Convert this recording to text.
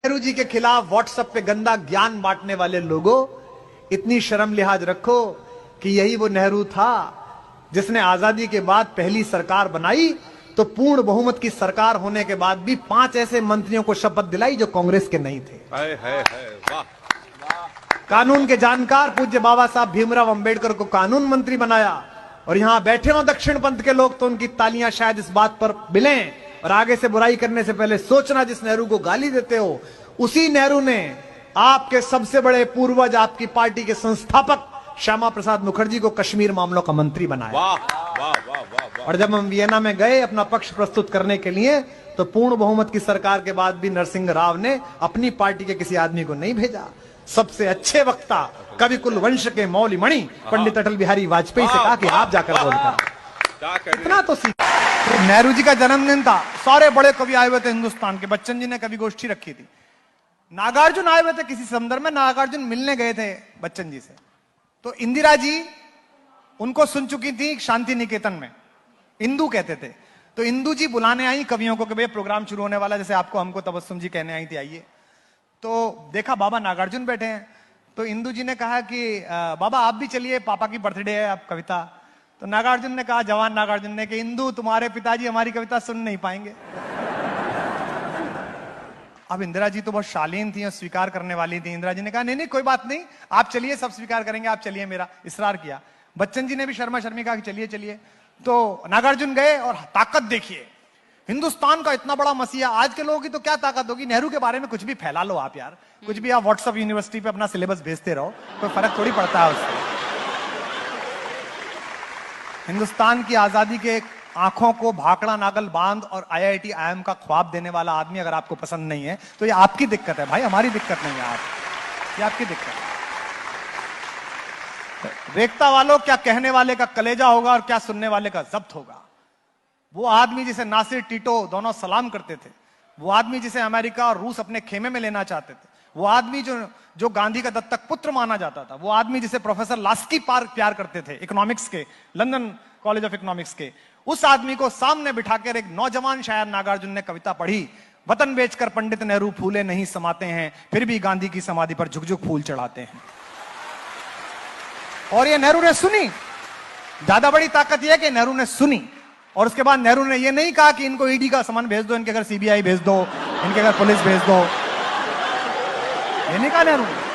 नेहरू जी के खिलाफ व्हाट्सएप पे गंदा ज्ञान बांटने वाले लोगों, इतनी शर्म लिहाज रखो कि यही वो नेहरू था जिसने आजादी के बाद पहली सरकार बनाई तो पूर्ण बहुमत की सरकार होने के बाद भी 5 ऐसे मंत्रियों को शपथ दिलाई जो कांग्रेस के नहीं थे। वाह। कानून के जानकार पूज्य बाबा साहब भीमराव अंबेडकर को कानून मंत्री बनाया, और यहां बैठे हो दक्षिण पंथ के लोग तो उनकी तालियां शायद इस बात पर मिलें, और आगे से बुराई करने से पहले सोचना, जिस नेहरू को गाली देते हो उसी नेहरू ने आपके सबसे बड़े पूर्वज, आपकी पार्टी के संस्थापक श्यामा प्रसाद मुखर्जी को कश्मीर मामलों का मंत्री बनाया। वाह वाह वाह वाह। और जब हम वियना में गए अपना पक्ष प्रस्तुत करने के लिए, तो पूर्ण बहुमत की सरकार के बाद भी नरसिंह राव ने अपनी पार्टी के किसी आदमी को नहीं भेजा। सबसे अच्छे वक्ता कवि कुल वंश के मौली मणि पंडित अटल बिहारी वाजपेयी से कहा कि आप जाकर बोलकर इतना तो सीख। नेहरू जी का जन्मदिन था, सारे बड़े कवि आए हुए थे हिंदुस्तान के। बच्चन जी ने कवि गोष्ठी रखी थी, नागार्जुन आए हुए थे किसी संदर्भ में, नागार्जुन मिलने गए थे बच्चन जी से, तो इंदिरा जी उनको सुन चुकी थी शांति निकेतन में, इंदू कहते थे, तो इंदू जी बुलाने आई कवियों को कि भैया प्रोग्राम शुरू होने वाला, जैसे आपको हमको तबस्सुम जी कहने आई थी आइए। तो देखा बाबा नागार्जुन बैठे हैं, तो इंदू जी ने कहा कि बाबा आप भी चलिए, पापा की बर्थडे है, आप कविता। तो नागार्जुन ने कहा, जवान नागार्जुन ने, कि इंदू तुम्हारे पिताजी हमारी कविता सुन नहीं पाएंगे। अब इंदिरा जी तो बहुत शालीन थी और स्वीकार करने वाली थी। इंदिरा जी ने कहा नहीं नहीं कोई बात नहीं, आप चलिए, सब स्वीकार करेंगे, आप चलिए, मेरा इसरार किया। बच्चन जी ने भी शर्मा शर्मी कहा कि चलिए चलिए। तो नागार्जुन गए और ताकत देखिए, हिंदुस्तान का इतना बड़ा मसीहा, आज के लोगों की तो क्या ताकत होगी, नेहरू के बारे में कुछ भी फैला लो आप यार, कुछ भी आप व्हाट्सएप यूनिवर्सिटी पे अपना सिलेबस भेजते रहो, कोई फर्क थोड़ी पड़ता है उससे। हिंदुस्तान की आजादी के आंखों को भाखड़ा नागल बांध और आईआईटी आईएम का ख्वाब देने वाला आदमी अगर आपको पसंद नहीं है तो ये आपकी दिक्कत है भाई, हमारी दिक्कत नहीं है। ये आपकी दिक्कत है। रेखता वालों, क्या कहने वाले का कलेजा होगा और क्या सुनने वाले का जब्त होगा। वो आदमी जिसे नासिर टीटो दोनों सलाम करते थे, वो आदमी जिसे अमेरिका और रूस अपने खेमे में लेना चाहते थे, वो आदमी जो गांधी का दत्तक पुत्र माना जाता था, वो आदमी जिसे प्रोफेसर लास्की प्यार करते थे, इकोनॉमिक्स के, लंदन कॉलेज ऑफ इकोनॉमिक्स के, उस आदमी को सामने बिठाकर एक नौजवान शायर नागार्जुन ने कविता पढ़ी, वतन बेचकर पंडित नेहरू फूले नहीं समाते हैं, फिर भी गांधी की समाधि पर झुक झुक फूल चढ़ाते हैं। और ये नेहरू ने सुनी। ज्यादा बड़ी ताकत यह है कि नेहरू ने सुनी, और उसके बाद नेहरू ने यह नहीं कहा कि इनको ईडी का सामान भेज दो, इनके घर सीबीआई भेज दो, इनके घर पुलिस भेज दो, ये नहीं कहा नेहरू ने।